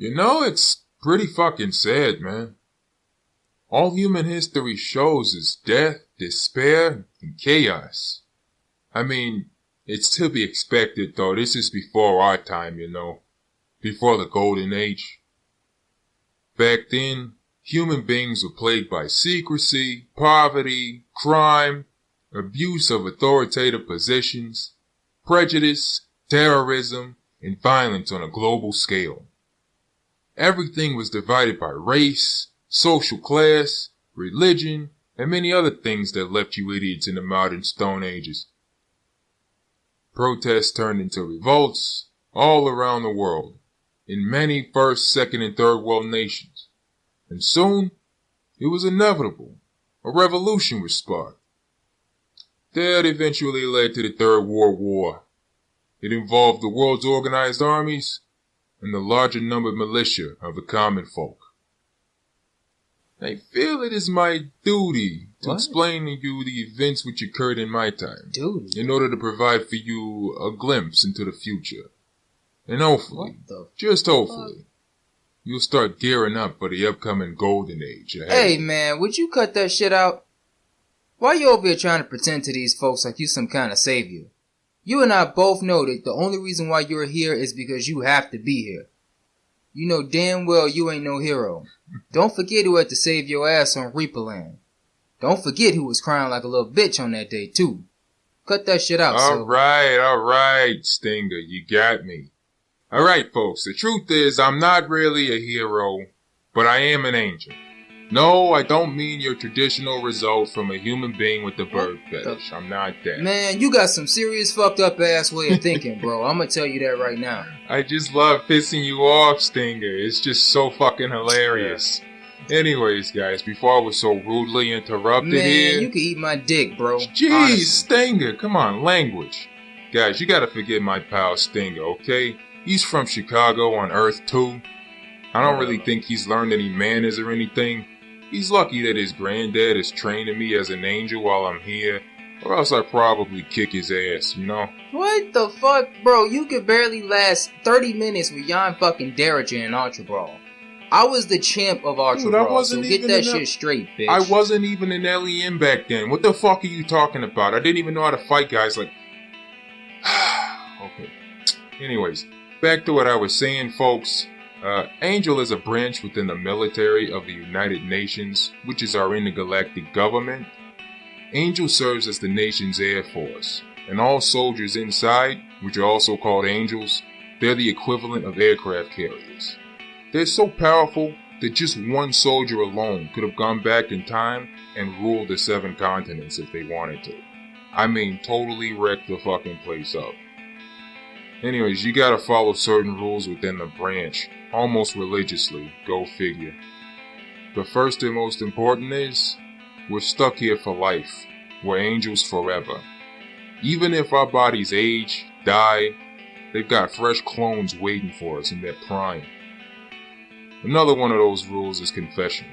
It's pretty fucking sad, man. All human history shows is death, despair, and chaos. It's to be expected, though. This is before our time, before the Golden Age. Back then, human beings were plagued by secrecy, poverty, crime, abuse of authoritative positions, prejudice, terrorism, and violence on a global scale. Everything was divided by race, social class, religion, and many other things that left you idiots in the modern Stone Ages. Protests turned into revolts all around the world, in many first, second, and third world nations. And soon, it was inevitable. A revolution was sparked. That eventually led to the Third World War. It involved the world's organized armies and the larger numbered militia of the common folk. I feel it is my duty to explain to you the events which occurred in my time. Duty? In order to provide for you a glimpse into the future. And hopefully, just hopefully, you'll start gearing up for the upcoming Golden Age ahead. Hey man, would you cut that shit out? Why you over here trying to pretend to these folks like you some kind of savior? You and I both know that the only reason why you're here is because you have to be here. You know damn well you ain't no hero. Don't forget who had to save your ass on Reaper Land. Don't forget who was crying like a little bitch on that day too. Cut that shit out, Alright, Stinger, you got me. Alright folks, the truth is I'm not really a hero, but I am an angel. No, I don't mean your traditional result from a human being with the bird fetish. I'm not that. Man, you got some serious fucked up ass way of thinking, bro. I'm gonna tell you that right now. I just love pissing you off, Stinger. It's just so fucking hilarious. Anyways, guys, before I was so rudely interrupted here... Man, you can eat my dick, bro. Jeez, honestly. Stinger, come on, language. Guys, you gotta forgive my pal Stinger, okay? He's from Chicago on Earth 2. I don't really think he's learned any manners or anything. He's lucky that his granddad is training me as an angel while I'm here, or else I'd probably kick his ass, What the fuck? Bro, you could barely last 30 minutes with Jan fucking Derringer in Ultra Brawl. I was the champ of Ultra Brawl, so get that shit straight, bitch. I wasn't even an LEM back then. What the fuck are you talking about? I didn't even know how to fight guys like... Okay. Anyways, back to what I was saying, folks. Angel is a branch within the military of the United Nations, which is our intergalactic government. Angel serves as the nation's air force, and all soldiers inside, which are also called angels, they're the equivalent of aircraft carriers. They're so powerful that just one soldier alone could have gone back in time and ruled the 7 continents if they wanted to. Totally wrecked the fucking place up. Anyways, you gotta follow certain rules within the branch, almost religiously, go figure. The first and most important is, we're stuck here for life. We're angels forever. Even if our bodies age, die, they've got fresh clones waiting for us in their prime. Another one of those rules is confession.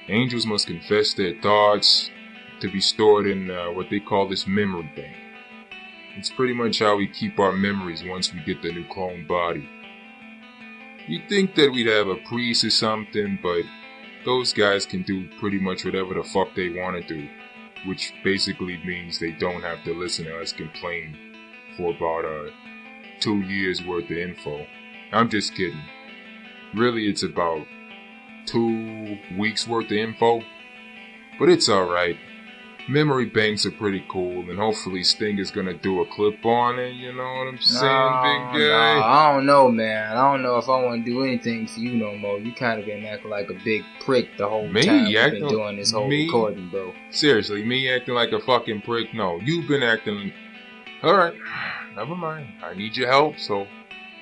Angels must confess their thoughts to be stored in what they call this memory bank. It's pretty much how we keep our memories once we get the new clone body. You'd think that we'd have a priest or something, but those guys can do pretty much whatever the fuck they want to do, which basically means they don't have to listen to us complain for about 2 years worth of info. I'm just kidding. Really, it's about 2 weeks worth of info, but it's alright. Memory banks are pretty cool, and hopefully Stinger's gonna do a clip on it, you know what I'm saying, big guy? I don't know, man. I don't know if I want to do anything for you no more. You kind of been acting like a big prick the whole time we've been doing this whole recording, bro. Seriously, me acting like a fucking prick? No, you've been acting... Alright, never mind. I need your help, so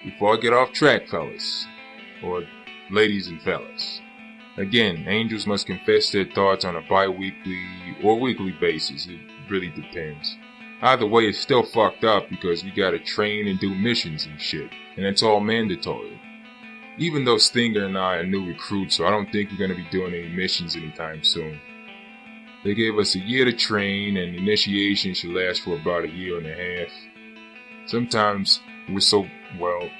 before I get off track, fellas, or ladies and fellas. Again, angels must confess their thoughts on a bi-weekly or weekly basis. It really depends. Either way, it's still fucked up because we gotta train and do missions and shit. And it's all mandatory. Even though Stinger and I are new recruits, so I don't think we're gonna be doing any missions anytime soon. They gave us a year to train, and initiation should last for about 1.5 years. Sometimes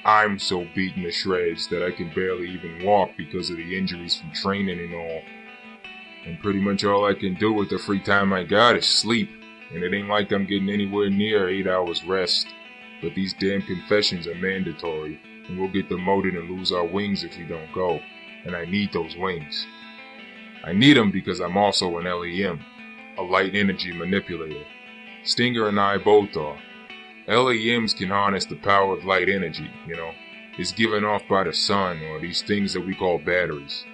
I'm so beaten to shreds that I can barely even walk because of the injuries from training and all. And pretty much all I can do with the free time I got is sleep, and it ain't like I'm getting anywhere near 8 hours rest. But these damn confessions are mandatory, and we'll get demoted and lose our wings if we don't go. And I need those wings. I need them because I'm also an LEM, a light energy manipulator. Stinger and I both are. LEMs can harness the power of light energy, It's given off by the sun or these things that we call batteries.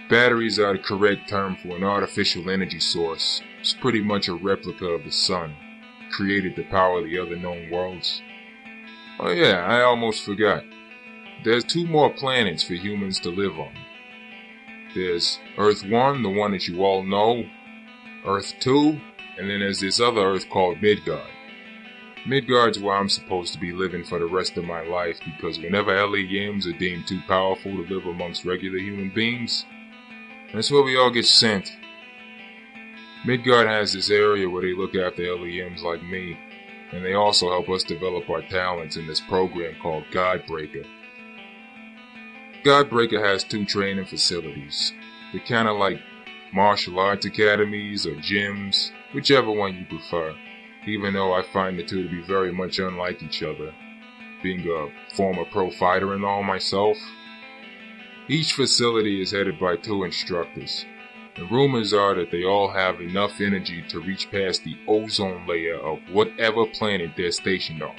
Batteries are the correct term for an artificial energy source. It's pretty much a replica of the sun, created to power the other known worlds. Oh yeah, I almost forgot. There's 2 more planets for humans to live on. There's Earth 1, the one that you all know, Earth 2, and then there's this other Earth called Midgard. Midgard's where I'm supposed to be living for the rest of my life because whenever LEMs are deemed too powerful to live amongst regular human beings, that's where we all get sent. Midgard has this area where they look after LEMs like me, and they also help us develop our talents in this program called Godbreaker. Godbreaker has 2 training facilities. They're kinda like martial arts academies or gyms, whichever one you prefer, even though I find the 2 to be very much unlike each other, being a former pro fighter and all myself. Each facility is headed by 2 instructors. The rumors are that they all have enough energy to reach past the ozone layer of whatever planet they're stationed on,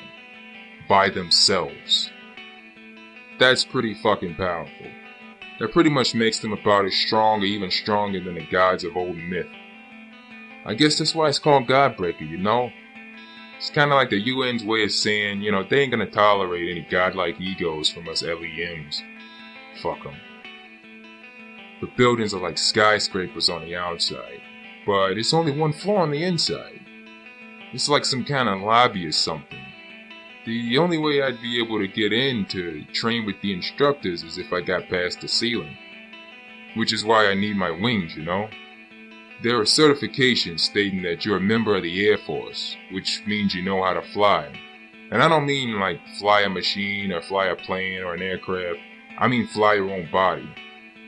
by themselves. That's pretty fucking powerful. That pretty much makes them about as strong or even stronger than the gods of old myth. I guess that's why it's called Godbreaker, It's kinda like the UN's way of saying, they ain't gonna tolerate any godlike egos from us LEMs. Fuck them. The buildings are like skyscrapers on the outside, but it's only 1 floor on the inside. It's like some kind of lobby or something. The only way I'd be able to get in to train with the instructors is if I got past the ceiling. Which is why I need my wings, There are certifications stating that you're a member of the Air Force, which means you know how to fly. And I don't mean like fly a machine or fly a plane or an aircraft. I mean fly your own body.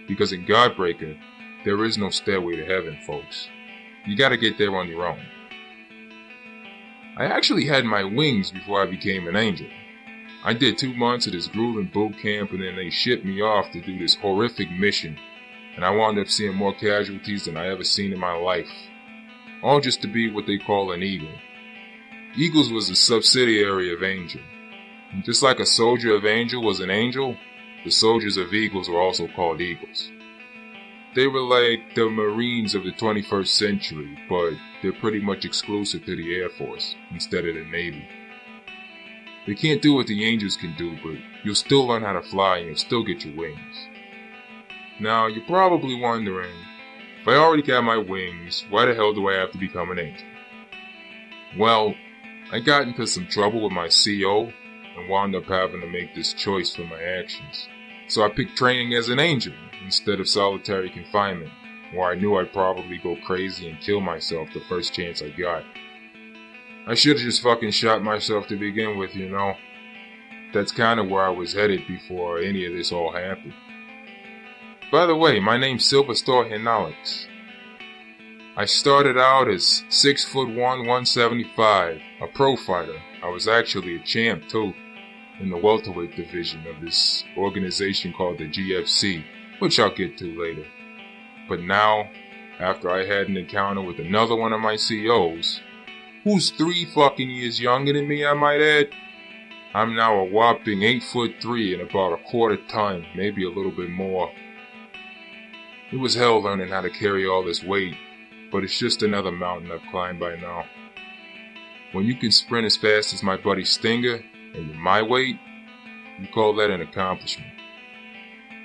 Because in Godbreaker, there is no stairway to heaven, folks. You gotta get there on your own. I actually had my wings before I became an angel. I did 2 months of this grueling boot camp and then they shipped me off to do this horrific mission. And I wound up seeing more casualties than I ever seen in my life. All just to be what they call an eagle. Eagles was a subsidiary of Angel. And just like a soldier of Angel was an angel, the soldiers of Eagles were also called Eagles. They were like the Marines of the 21st century, but they're pretty much exclusive to the Air Force instead of the Navy. They can't do what the Angels can do, but you'll still learn how to fly and you'll still get your wings. Now, you're probably wondering, if I already got my wings, why the hell do I have to become an angel? Well, I got into some trouble with my CO and wound up having to make this choice for my actions. So I picked training as an angel instead of solitary confinement, where I knew I'd probably go crazy and kill myself the first chance I got. I should've just fucking shot myself to begin with, That's kinda where I was headed before any of this all happened. By the way, my name's Silverstore Henollix. I started out as 6'1", 175, a pro fighter. I was actually a champ too, in the welterweight division of this organization called the GFC, which I'll get to later. But now, after I had an encounter with another one of my COs, who's 3 fucking years younger than me, I might add, I'm now a whopping 8'3" and about a quarter ton, maybe a little bit more. It was hell learning how to carry all this weight, but it's just another mountain I've climbed by now. When you can sprint as fast as my buddy Stinger, and you're my weight, you call that an accomplishment.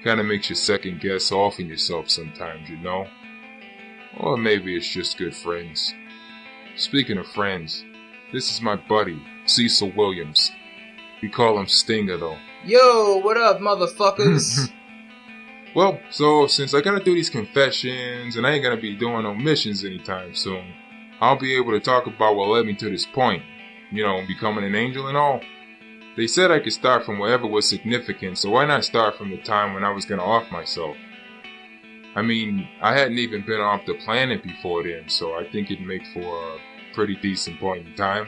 Kinda makes you second guess offing yourself sometimes, Or maybe it's just good friends. Speaking of friends, this is my buddy, Seesle Williams. We call him Stinger though. Yo, what up, motherfuckers? Well, so since I gotta do these confessions and I ain't gonna be doing no missions anytime soon, I'll be able to talk about what led me to this point, becoming an angel and all. They said I could start from wherever was significant, so why not start from the time when I was gonna off myself? I mean, I hadn't even been off the planet before then, so I think it'd make for a pretty decent point in time.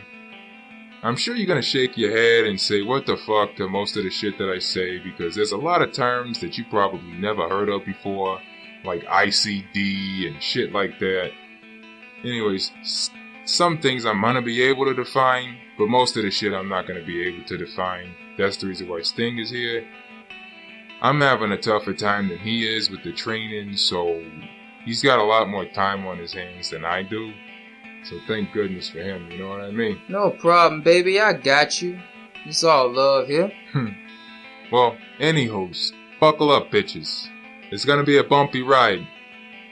I'm sure you're gonna shake your head and say what the fuck to most of the shit that I say, because there's a lot of terms that you probably never heard of before, like ICD and shit like that. Anyways, some things I'm gonna be able to define, but most of the shit I'm not gonna be able to define. That's the reason why Sting is here. I'm having a tougher time than he is with the training, so he's got a lot more time on his hands than I do. So thank goodness for him, you know what I mean? No problem, baby. I got you. It's all love here. Well, anywho, buckle up, bitches. It's gonna be a bumpy ride.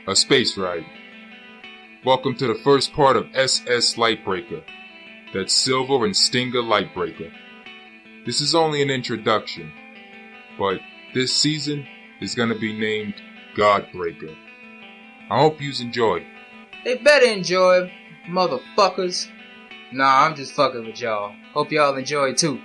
A space ride. Welcome to the first part of SS Lightbreaker. That's Silver and Stinger Lightbreaker. This is only an introduction, but this season is gonna be named Godbreaker. I hope yous enjoy. They better enjoy, motherfuckers. Nah, I'm just fucking with y'all. Hope y'all enjoy too.